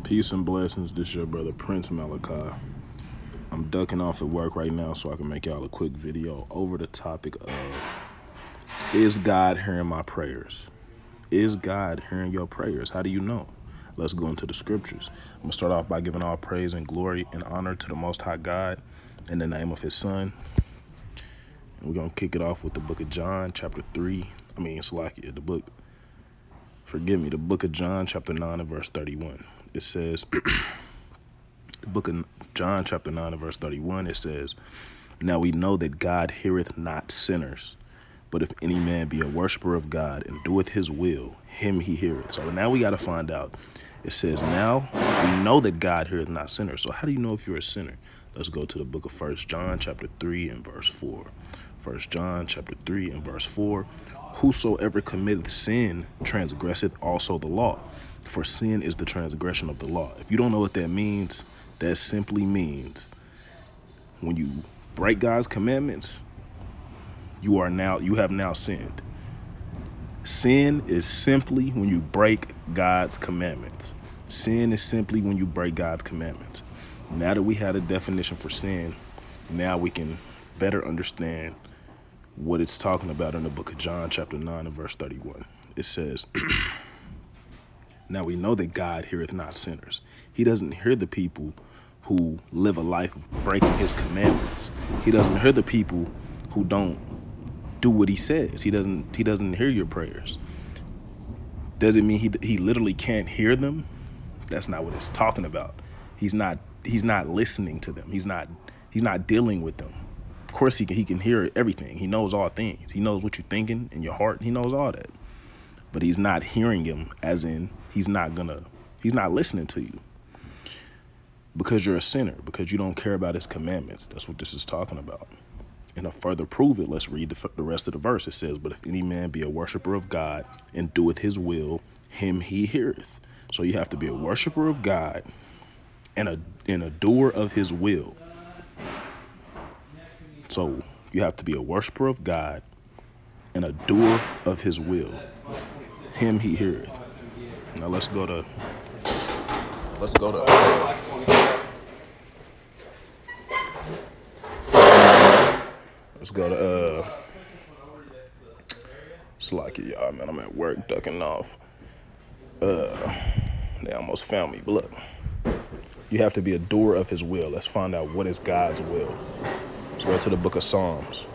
Peace and blessings. This is your brother Prince Malachi. I'm ducking off at work right now so I can make y'all a quick video over the topic of, is God hearing my prayers? Is God hearing your prayers? How do you know? Let's go into the scriptures. I'm going to start off by giving all praise and glory and honor to the Most High God in the name of his son. And we're going to kick it off with the book of John, chapter 3. The book of John, chapter 9 and verse 31. It says, the book of John, chapter 9 and verse 31, it says, "Now we know that God heareth not sinners, but if any man be a worshiper of God and doeth his will, him he heareth." So now we got to find out. It says, now we know that God heareth not sinners. So how do you know if you're a sinner? Let's go to the book of 1 John, chapter 3 and verse 4. 1 John, chapter 3 and verse 4. "Whosoever committeth sin transgresseth also the law, for sin is the transgression of the law." If you don't know what that means, that simply means when you break God's commandments, you have now sinned. Sin is simply when you break God's commandments. Sin is simply when you break God's commandments. Now that we had a definition for sin, now we can better understand what it's talking about in the book of John, chapter 9 and verse 31. It says, "Now we know that God heareth not sinners." He doesn't hear the people who live a life of breaking his commandments. He doesn't hear the people who don't do what he says. He doesn't hear your prayers. Does it mean he literally can't hear them? That's not what it's talking about. He's not listening to them. He's not dealing with them. Of course he can hear everything. He knows all things. He knows what you're thinking in your heart. He knows all that. But he's not hearing him, as in he's not listening to you. Because you're a sinner, because you don't care about his commandments. That's what this is talking about. And to further prove it, let's read the rest of the verse. It says, "But if any man be a worshiper of God and doeth his will, him he heareth." So you have to be a worshiper of God and a doer of his will. So you have to be a worshiper of God and a doer of his will. Him he heareth. Now let's go to Slacky, y'all, man. I'm at work ducking off. They almost found me. But look, you have to be a doer of his will. Let's find out what is God's will. Let's go to the book of Psalms.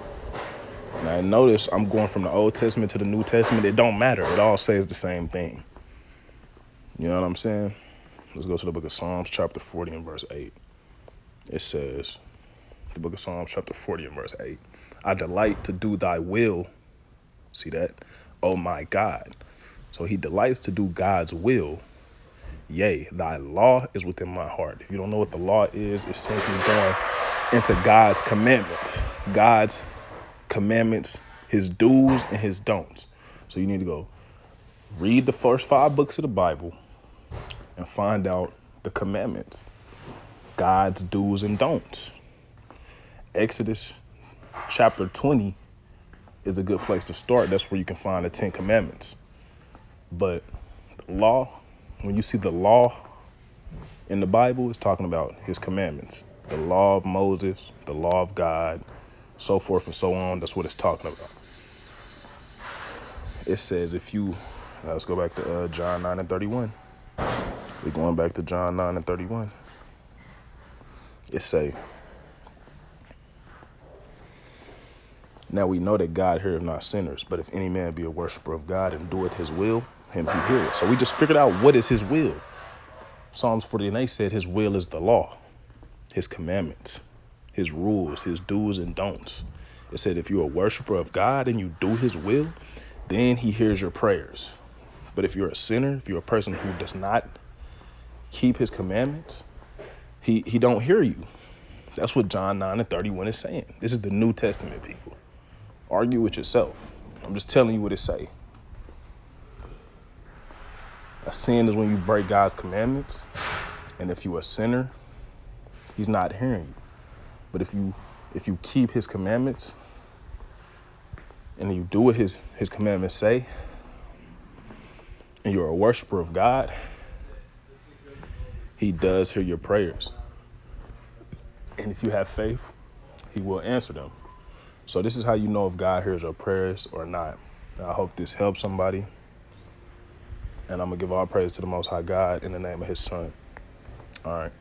Now notice I'm going from the Old Testament to the New Testament. It don't matter. It all says the same thing. You know what I'm saying? Let's go to the book of Psalms, chapter 40 and verse 8. It says, the book of Psalms, chapter 40 and verse 8, "I delight to do thy will." See that? "Oh my God." So he delights to do God's will. "Yea, thy law is within my heart." If you don't know what the law is, it's simply going into God's commandments. God's commandments, his do's and his don'ts. So you need to go read the first 5 books of the Bible and find out the commandments, God's do's and don'ts. Exodus chapter 20 is a good place to start. That's where you can find the 10 commandments. But the law, when you see the law in the Bible, it's talking about his commandments. The law of Moses, the law of God, so forth and so on. That's what it's talking about. It says let's go back to John 9 and 31. We're going back to John 9 and 31. It say, "Now we know that God heareth not sinners, but if any man be a worshiper of God and doeth his will, him he heareth." So we just figured out what is his will. Psalms 48 said his will is the law, his commandments, his rules, his do's and don'ts. It said if you're a worshiper of God and you do his will, then he hears your prayers. But if you're a sinner, if you're a person who does not keep his commandments, he don't hear you. That's what John 9 and 31 is saying. This is the New Testament, people. Argue with yourself. I'm just telling you what it say. A sin is when you break God's commandments. And if you're a sinner, he's not hearing you. But if you keep his commandments and you do what his commandments say, and you're a worshiper of God, He does hear your prayers. And if you have faith, he will answer them. So this is how you know if God hears your prayers or not. I hope this helps somebody. And I'm going to give all praise to the Most High God in the name of his son. All right.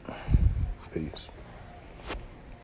Peace.